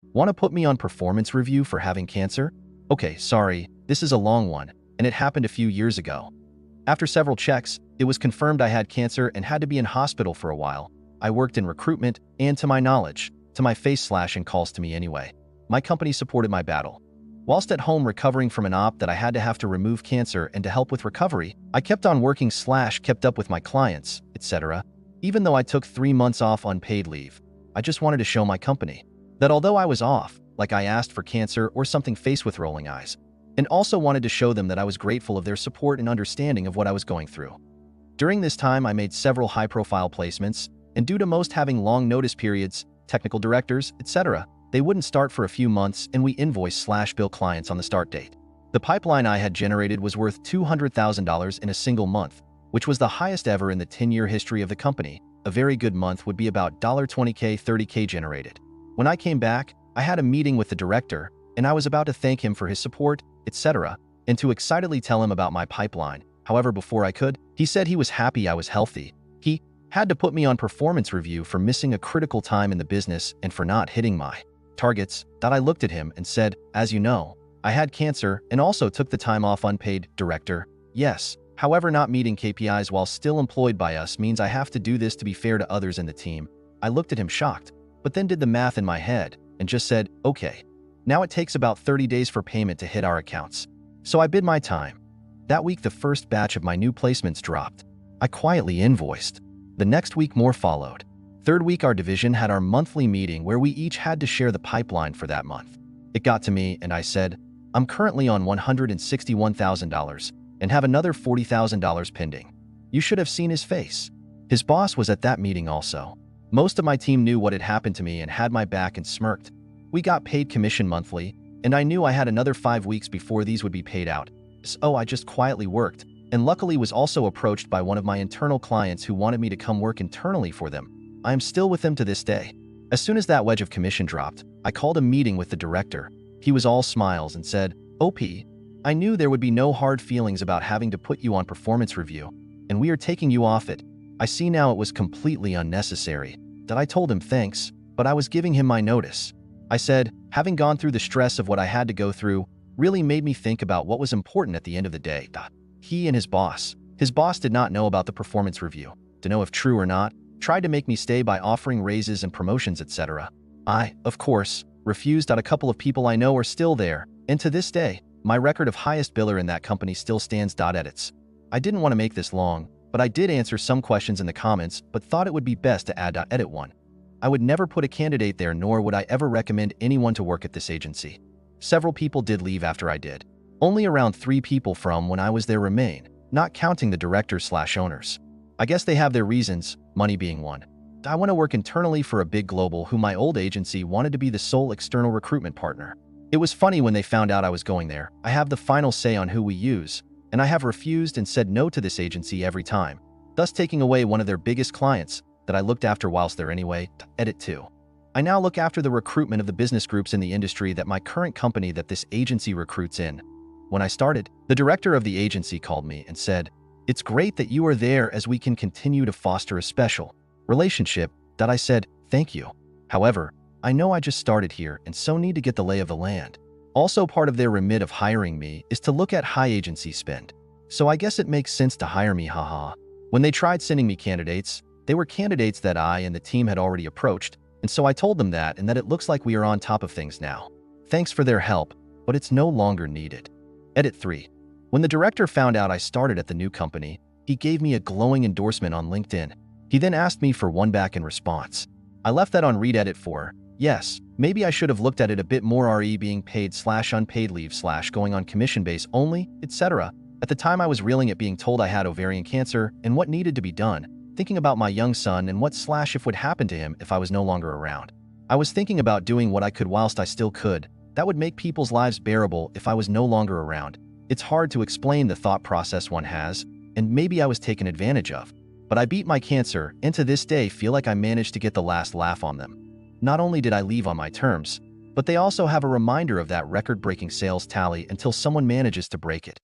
Want to put me on performance review for having cancer? Okay, sorry, this is a long one, and it happened a few years ago. After several checks, it was confirmed I had cancer and had to be in hospital for a while. I worked in recruitment, and to my knowledge, to my face slashing calls to me anyway. My company supported my battle. Whilst at home recovering from an op that I had to have to remove cancer and to help with recovery, I kept on working / kept up with my clients, etc. Even though I took 3 months off unpaid leave, I just wanted to show my company that although I was off, like I asked for cancer or something face with rolling eyes, and also wanted to show them that I was grateful of their support and understanding of what I was going through. During this time, I made several high-profile placements, and due to most having long notice periods, technical directors, etc., they wouldn't start for a few months and we invoice / bill clients on the start date. The pipeline I had generated was worth $200,000 in a single month, which was the highest ever in the 10-year history of the company. A very good month would be about $20K, $30K generated. When I came back, I had a meeting with the director, and I was about to thank him for his support, etc., and to excitedly tell him about my pipeline. However, before I could, he said he was happy I was healthy. He had to put me on performance review for missing a critical time in the business and for not hitting my targets. I looked at him and said, as you know, I had cancer and also took the time off unpaid. Director, yes. However, not meeting KPIs while still employed by us means I have to do this to be fair to others in the team. I looked at him shocked, but then did the math in my head and just said, okay. Now it takes about 30 days for payment to hit our accounts. So I bid my time. That week, the first batch of my new placements dropped. I quietly invoiced. The next week, more followed. Third week, our division had our monthly meeting where we each had to share the pipeline for that month. It got to me and I said, I'm currently on $161,000 and have another $40,000 pending. You should have seen his face. His boss was at that meeting also. Most of my team knew what had happened to me and had my back and smirked. We got paid commission monthly, and I knew I had another 5 weeks before these would be paid out. So I just quietly worked, and luckily was also approached by one of my internal clients who wanted me to come work internally for them. I am still with them to this day. As soon as that wedge of commission dropped, I called a meeting with the director. He was all smiles and said, OP, I knew there would be no hard feelings about having to put you on performance review, and we are taking you off it. I see now it was completely unnecessary. I told him thanks, but I was giving him my notice. I said, having gone through the stress of what I had to go through really made me think about what was important at the end of the day. He and his boss did not know about the performance review, to know if true or not, tried to make me stay by offering raises and promotions, etc. I, of course, refused. A couple of people I know are still there, and to this day, my record of highest biller in that company still stands. Edits. I didn't want to make this long, but I did answer some questions in the comments, but thought it would be best to add edit 1. I would never put a candidate there, nor would I ever recommend anyone to work at this agency. Several people did leave after I did. Only around 3 people from when I was there remain, not counting the directors / owners. I guess they have their reasons, money being one. I want to work internally for a big global who my old agency wanted to be the sole external recruitment partner. It was funny when they found out I was going there. I have the final say on who we use, and I have refused and said no to this agency every time, thus taking away one of their biggest clients that I looked after whilst there anyway. Edit 2. I now look after the recruitment of the business groups in the industry that my current company that this agency recruits in. When I started, the director of the agency called me and said, it's great that you are there as we can continue to foster a special relationship. I said, thank you. However, I know I just started here and so need to get the lay of the land. Also, part of their remit of hiring me is to look at high agency spend. So I guess it makes sense to hire me, haha. When they tried sending me candidates, they were candidates that I and the team had already approached, and so I told them that and that it looks like we are on top of things now. Thanks for their help, but it's no longer needed. Edit 3. When the director found out I started at the new company, he gave me a glowing endorsement on LinkedIn. He then asked me for one back in response. I left that on read. Edit 4. Yes, maybe I should have looked at it a bit more, re being paid / unpaid leave / going on commission base only, etc. At the time I was reeling at being told I had ovarian cancer and what needed to be done, thinking about my young son and what / if would happen to him if I was no longer around. I was thinking about doing what I could whilst I still could. That would make people's lives bearable if I was no longer around. It's hard to explain the thought process one has, and maybe I was taken advantage of. But I beat my cancer and to this day feel like I managed to get the last laugh on them. Not only did I leave on my terms, but they also have a reminder of that record-breaking sales tally until someone manages to break it.